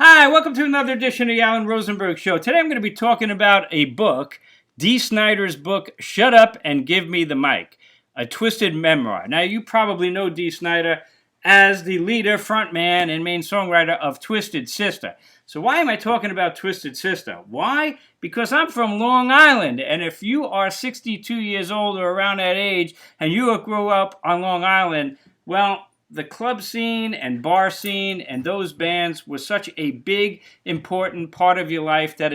Hi, welcome to another edition of the Alan Rosenberg Show. Today I'm going to be talking about a book, Dee Snider's book, Shut Up and Give Me the Mic, a twisted memoir. Now, you probably know Dee Snider as the leader, frontman, and main songwriter of Twisted Sister. So why am I talking about Twisted Sister? Why? Because I'm from Long Island, and if you are 62 years old or around that age, and you grew up on Long Island, well, the club scene and bar scene and those bands were such a big, important part of your life that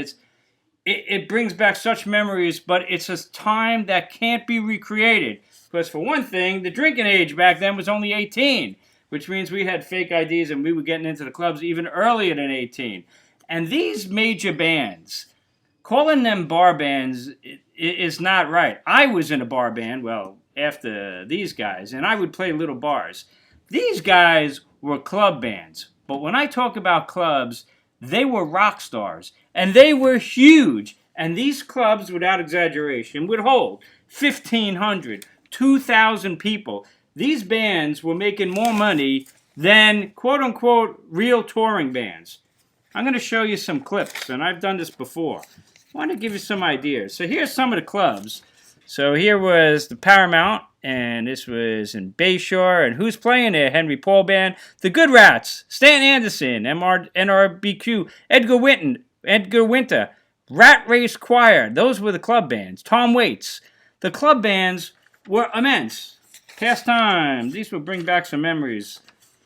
it brings back such memories, but it's a time that can't be recreated. Because for one thing, the drinking age back then was only 18, which means we had fake IDs and we were getting into the clubs even earlier than 18. And these major bands, calling them bar bands is not right. I was in a bar band, well, after these guys, and I would play little bars. These guys were club bands, but when I talk about clubs, they were rock stars, and they were huge. And these clubs, without exaggeration, would hold 1,500, 2,000 people. These bands were making more money than quote-unquote real touring bands. I'm going to show you some clips, and I've done this before. I want to give you some ideas. So here's some of the clubs. So here was the Paramount, and this was in Bayshore. And who's playing there? Henry Paul Band, the Good Rats, Stan Anderson, NRBQ, Edgar Winter, Rat Race Choir. Those were the club bands. Tom Waits. The club bands were immense. Past time. These will bring back some memories.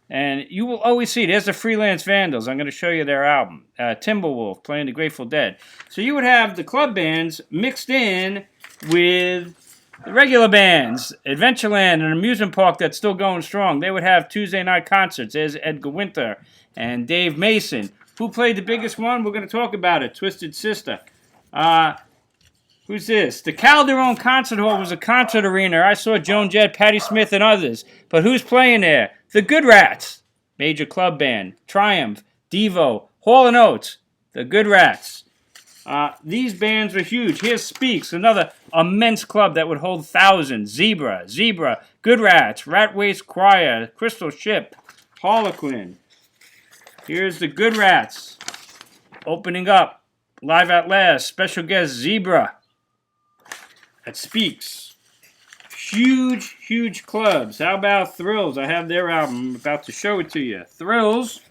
And you will always see, there's the Freelance Vandals. I'm going to show you their album. Timberwolf playing the Grateful Dead. So you would have the club bands mixed in with the regular bands. Adventureland, an amusement park that's still going strong. They would have Tuesday night concerts. There's Edgar Winter and Dave Mason. Who played the biggest one? We're going to talk about it. Twisted Sister. Who's this? The Calderon Concert Hall was a concert arena. I saw Joan Jett, Patti Smith, and others. But who's playing there? The Good Rats. Major club band. Triumph. Devo. Hall & Oates. The Good Rats. These bands were huge. Here's Speaks, another immense club that would hold thousands. Zebra, Good Rats, Rat Race Choir, Crystal Ship, Harlequin. Here's the Good Rats opening up. Live at Last, special guest Zebra at Speaks. Huge, huge clubs. How about Thrills? I have their album. I'm about to show it to you. Thrills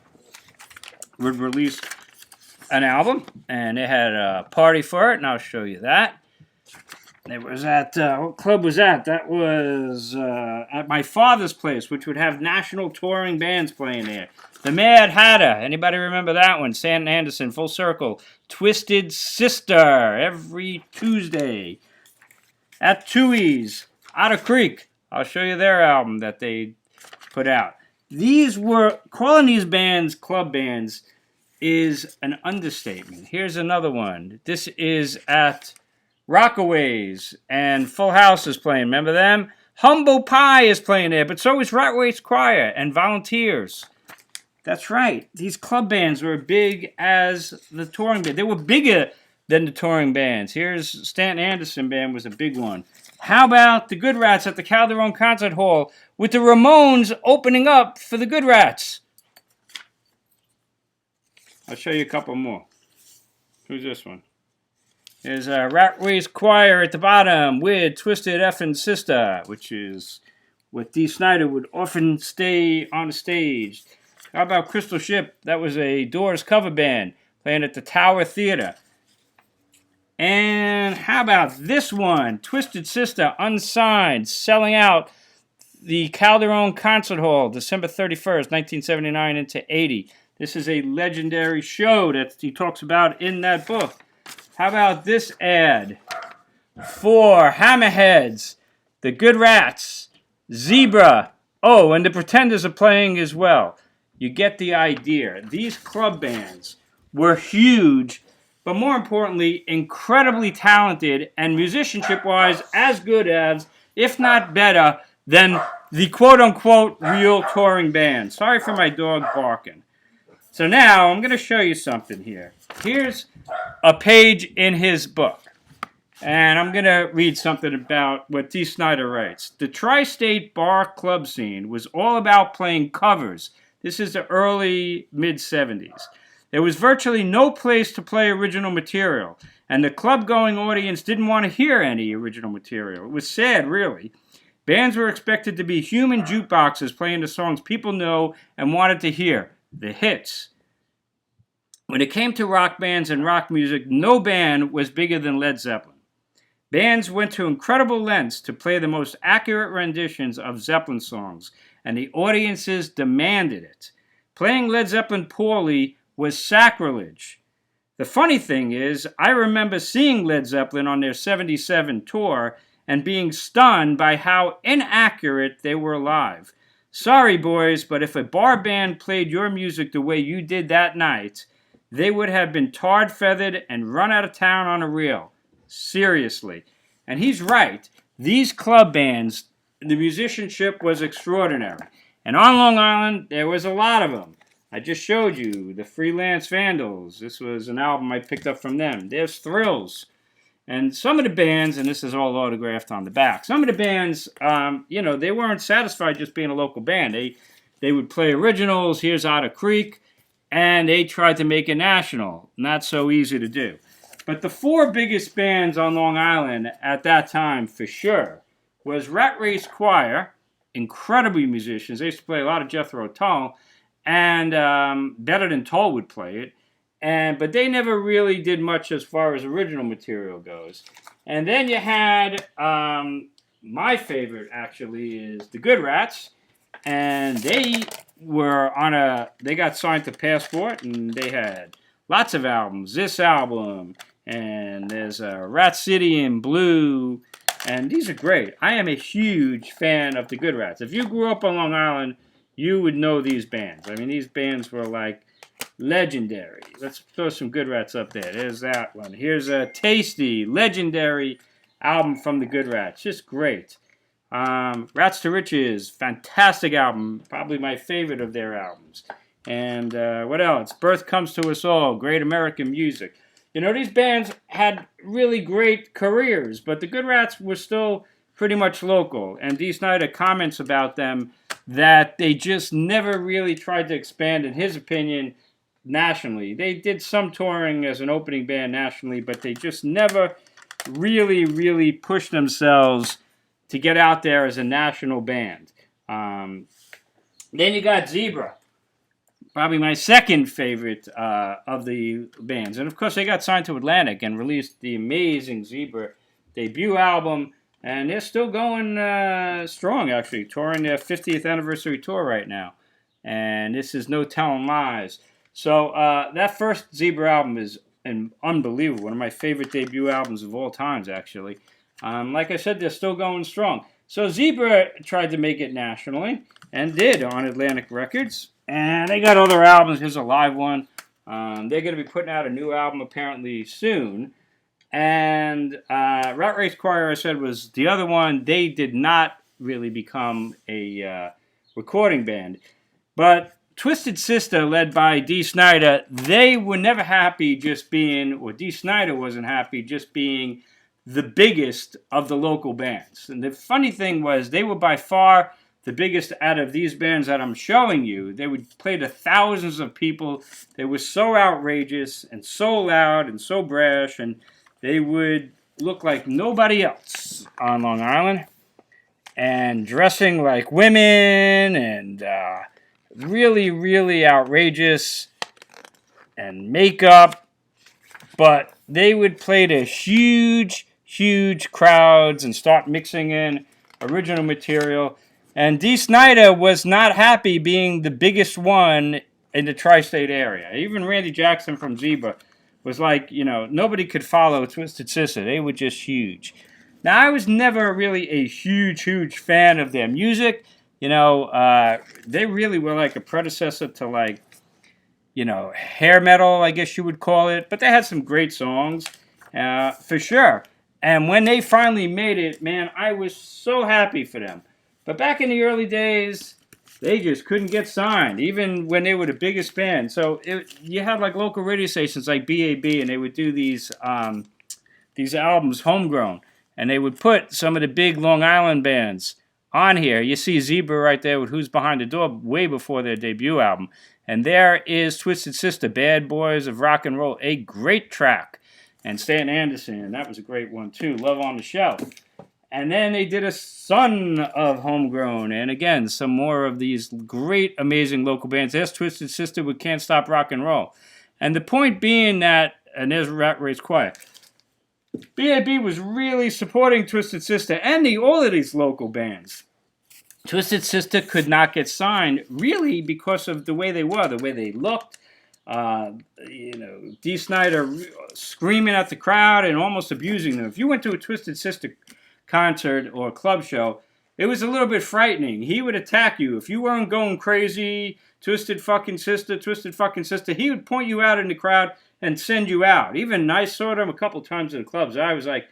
would release an album, and they had a party for it, and I'll show you that. It was at, what club was that? That was at my father's place, which would have national touring bands playing there. The Mad Hatter, anybody remember that one? Stan Anderson, Full Circle. Twisted Sister, every Tuesday. At Tui's, Otter Creek. I'll show you their album that they put out. These were, calling these bands club bands is an understatement. Here's another one. This is at Rockaways, and Full House is playing. Remember them? Humble Pie is playing there, but so is Rat Race Choir and Volunteers. That's right. These club bands were big as the touring band. They were bigger than the touring bands. Here's Stanton Anderson Band was a big one. How about the Good Rats at the Calderon Concert Hall with the Ramones opening up for the Good Rats? I'll show you a couple more. Who's this one? There's a Rat Race Choir at the bottom with Twisted Effin' Sister, which is what Dee Snider would often stay on the stage. How about Crystal Ship? That was a Doors cover band playing at the Tower Theater. And how about this one? Twisted Sister, unsigned, selling out the Calderon Concert Hall, December 31st, 1979 into 80. This is a legendary show that he talks about in that book. How about this ad? For Hammerheads, the Good Rats, Zebra. Oh, and the Pretenders are playing as well. You get the idea. These club bands were huge, but more importantly, incredibly talented and musicianship-wise as good as, if not better, than the quote-unquote real touring band. Sorry for my dog barking. So now I'm going to show you something here. Here's a page in his book. And I'm going to read something about what Dee Snider writes. The tri-state bar club scene was all about playing covers. This is the early mid-'70s. There was virtually no place to play original material, and the club-going audience didn't want to hear any original material. It was sad, really. Bands were expected to be human jukeboxes playing the songs people know and wanted to hear, the hits. When it came to rock bands and rock music, no band was bigger than Led Zeppelin. Bands went to incredible lengths to play the most accurate renditions of Zeppelin songs, and the audiences demanded it. Playing Led Zeppelin poorly was sacrilege. The funny thing is, I remember seeing Led Zeppelin on their 77 tour and being stunned by how inaccurate they were live. Sorry, boys, but if a bar band played your music the way you did that night, they would have been tarred, feathered, and run out of town on a reel. Seriously. And he's right. These club bands, the musicianship was extraordinary. And on Long Island, there was a lot of them. I just showed you the Freelance Vandals. This was an album I picked up from them. There's Thrills. And some of the bands, and this is all autographed on the back, some of the bands, they weren't satisfied just being a local band. They would play originals. Here's Otter Creek. And they tried to make it national. Not so easy to do. But the four biggest bands on Long Island at that time, for sure, was Rat Race Choir, incredible musicians. They used to play a lot of Jethro Tull, and Better Than Toll would play it. But they never really did much as far as original material goes. And then you had, my favorite, actually, is the Good Rats. And they got signed to Passport, and they had lots of albums. This album, and there's Rat City in Blue, and these are great. I am a huge fan of the Good Rats. If you grew up on Long Island, you would know these bands. I mean, these bands were like legendary. Let's throw some Good Rats up there. There's that one. Here's a Tasty, legendary album from the Good Rats. Just great. Rats to Riches, fantastic album, probably my favorite of their albums. And what else? Birth Comes to Us All, great American music. You know, these bands had really great careers, but the Good Rats were still pretty much local. And Dee Snider comments about them that they just never really tried to expand, in his opinion, nationally. They did some touring as an opening band nationally, but they just never really pushed themselves to get out there as a national band. Then you got Zebra, probably my second favorite of the bands. And of course, they got signed to Atlantic and released the amazing Zebra debut album. And they're still going strong, actually, touring their 50th anniversary tour right now. And this is No Telling Lies. So that first Zebra album is unbelievable. One of my favorite debut albums of all times, actually. Like I said, they're still going strong. So Zebra tried to make it nationally and did on Atlantic Records. And they got other albums. Here's a live one. They're going to be putting out a new album apparently soon. And Rat Race Choir, I said, was the other one. They did not really become a recording band. But Twisted Sister, led by Dee Snider, they were never happy just being, or Dee Snider wasn't happy just being the biggest of the local bands. And the funny thing was, they were by far the biggest out of these bands that I'm showing you. They would play to thousands of people. They were so outrageous and so loud and so brash, and they would look like nobody else on Long Island, and dressing like women, and really outrageous, and makeup. But they would play to huge crowds and start mixing in original material. And Dee Snider was not happy being the biggest one in the tri-state area. Even Randy Jackson from Zebra was like, nobody could follow Twisted Sister. They were just huge. Now, I was never really a huge fan of their music. They really were like a predecessor to hair metal, I guess you would call it. But they had some great songs, for sure. And when they finally made it, man, I was so happy for them. But back in the early days, they just couldn't get signed, even when they were the biggest band. So you had like local radio stations like WBAB, and they would do these albums, Homegrown, and they would put some of the big Long Island bands on here. You see Zebra right there with Who's Behind the Door way before their debut album. And there is Twisted Sister, Bad Boys of Rock and Roll, a great track. And Stan Anderson, that was a great one too. Love on the Shelf. And then they did a Son of Homegrown. And again, some more of these great, amazing local bands. There's Twisted Sister with Can't Stop Rock and Roll. And the point being that, and there's Rat Race Quiet, BAB was really supporting Twisted Sister and all of these local bands. Twisted Sister could not get signed really because of the way they were, the way they looked. Dee Snider screaming at the crowd and almost abusing them. If you went to a Twisted Sister concert or club show, it was a little bit frightening. He would attack you. If you weren't going crazy, Twisted fucking sister, he would point you out in the crowd and send you out. Even I saw them a couple times in the clubs. I was like,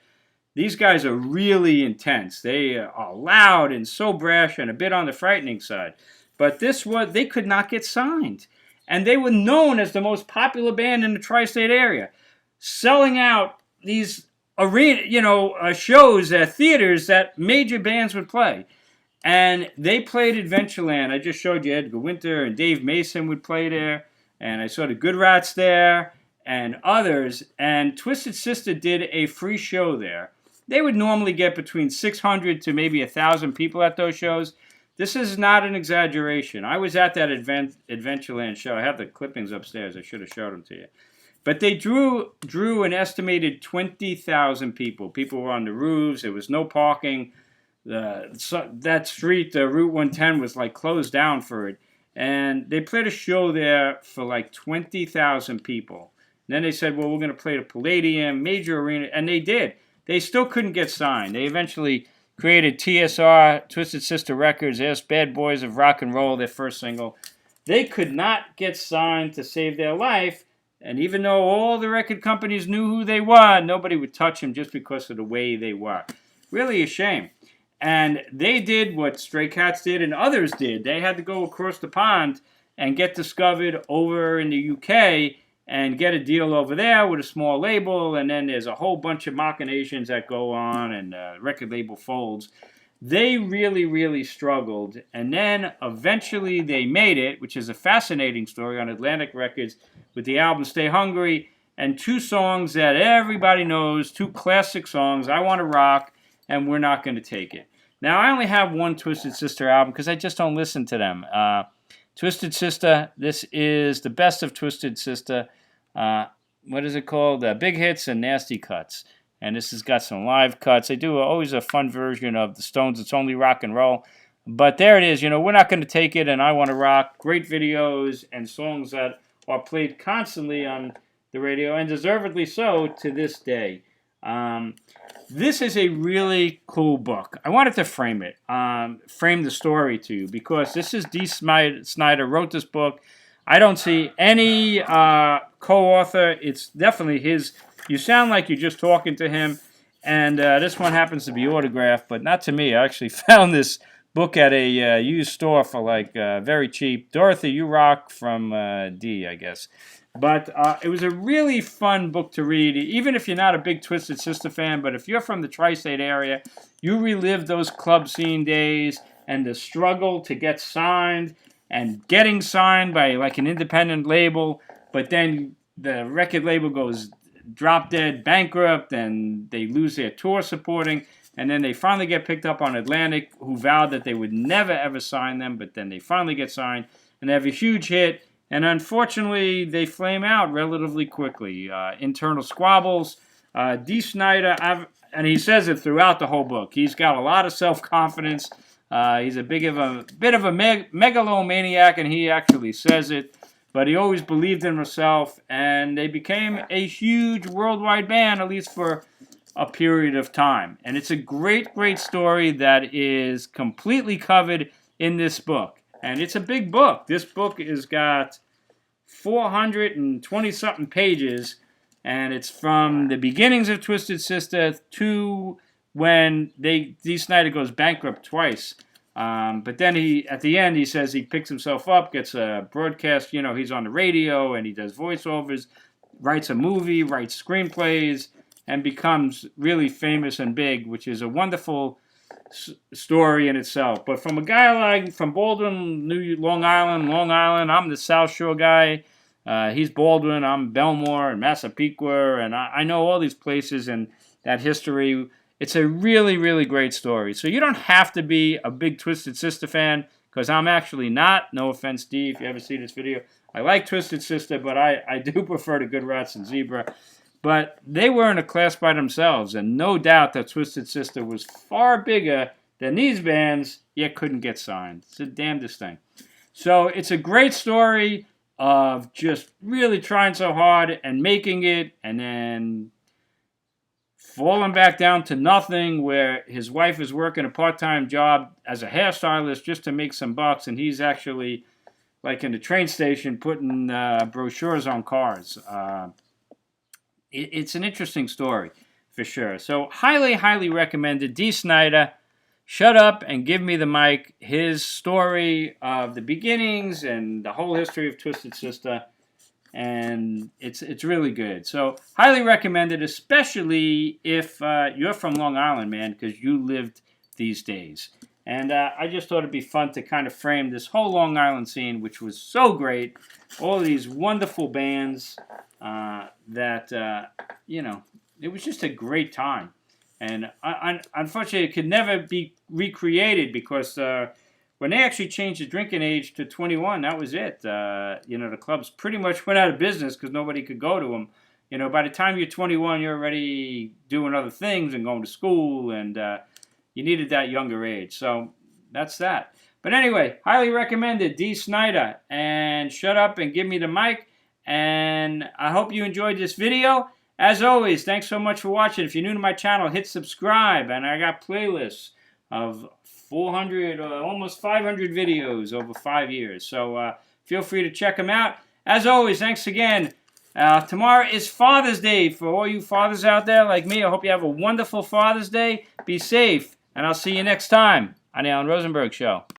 these guys are really intense. They are loud and so brash and a bit on the frightening side. But they could not get signed. And they were known as the most popular band in the tri-state area, selling out these arena, shows at theaters that major bands would play. And they played Adventureland. I just showed you Edgar Winter and Dave Mason would play there. And I saw the Good Rats there and others. And Twisted Sister did a free show there. They would normally get between 600 to maybe 1,000 people at those shows. This is not an exaggeration. I was at that Adventureland show. I have the clippings upstairs. I should have showed them to you. But they drew an estimated 20,000 people. People were on the roofs. There was no parking. That street, Route 110, was like closed down for it. And they played a show there for like 20,000 people. And then they said, well, we're going to play the Palladium, major arena. And they did. They still couldn't get signed. They eventually created TSR, Twisted Sister Records. There's Bad Boys of Rock and Roll, their first single. They could not get signed to save their life. And even though all the record companies knew who they were, nobody would touch them just because of the way they were. Really a shame. And they did what Stray Cats did and others did. They had to go across the pond and get discovered over in the UK and get a deal over there with a small label. And then there's a whole bunch of machinations that go on and record label folds. They really, really struggled. And then eventually they made it, which is a fascinating story, on Atlantic Records with the album Stay Hungry and two songs that everybody knows, two classic songs, I Want to Rock and We're Not Going to Take It. Now, I only have one Twisted Sister album because I just don't listen to them. Twisted Sister, this is the best of Twisted Sister. What is it called? Big Hits and Nasty Cuts. And this has got some live cuts. They do always a fun version of the Stones' It's Only Rock and Roll. But there it is. We're Not Going to Take It and I Want to Rock. Great videos and songs that are played constantly on the radio, and deservedly so to this day. This is a really cool book. I wanted to frame it, frame the story to you, because this is Dee Snider wrote this book. I don't see any co-author. It's definitely his. You sound like you're just talking to him, and this one happens to be autographed, but not to me. I actually found this book at a used store for like very cheap. Dorothy, You Rock from Dee, I guess. But it was a really fun book to read, even if you're not a big Twisted Sister fan. But if you're from the tri-state area, you relive those club scene days and the struggle to get signed and getting signed by like an independent label. But then the record label goes drop dead bankrupt and they lose their tour supporting. And then they finally get picked up on Atlantic, who vowed that they would never ever sign them. But then they finally get signed and they have a huge hit. And unfortunately, they flame out relatively quickly. Internal squabbles. Dee Snider, and he says it throughout the whole book. He's got a lot of self-confidence. He's a bit of a megalomaniac, and he actually says it. But he always believed in himself, and they became a huge worldwide band, at least for a period of time. And it's a great, great story that is completely covered in this book. And it's a big book. This book has got 420-something pages, and it's from the beginnings of Twisted Sister to when Dee Snider goes bankrupt twice. But then at the end, he says he picks himself up, gets a broadcast, he's on the radio, and he does voiceovers, writes a movie, writes screenplays, and becomes really famous and big, which is a wonderful story in itself. But from a guy like from Baldwin, Long Island, I'm the South Shore guy. He's Baldwin, I'm Belmore and Massapequa, and I know all these places and that history. It's a really, really great story. So you don't have to be a big Twisted Sister fan, because I'm actually not. No offense, Dee, if you ever see this video. I like Twisted Sister, but I do prefer the Good Rats and Zebra. But they were in a class by themselves, and no doubt that Twisted Sister was far bigger than these bands, yet couldn't get signed. It's the damnedest thing. So it's a great story of just really trying so hard and making it, and then falling back down to nothing, where his wife is working a part-time job as a hairstylist just to make some bucks, and he's actually, like in the train station, putting brochures on cars. It's an interesting story, for sure. So highly, highly recommended. Dee Snider, Shut Up and Give Me the Mic. His story of the beginnings and the whole history of Twisted Sister. And it's really good. So highly recommended, especially if you're from Long Island, man, because you lived these days. And I just thought it'd be fun to kind of frame this whole Long Island scene, which was so great. All these wonderful bands that, you know, it was just a great time. And unfortunately, it could never be recreated, because when they actually changed the drinking age to 21, that was it. You know, the clubs pretty much went out of business because nobody could go to them. You know, by the time you're 21, you're already doing other things and going to school, and you needed that younger age. So that's that. But anyway, highly recommended, Dee Snider, and Shut Up and Give Me the Mic. And I hope you enjoyed this video. As always, thanks so much for watching. If you're new to my channel, hit subscribe. And I got playlists of 400, almost 500 videos over 5 years. So feel free to check them out. As always, thanks again. Tomorrow is Father's Day. For all you fathers out there like me, I hope you have a wonderful Father's Day. Be safe, and I'll see you next time on the Alan Rosenberg Show.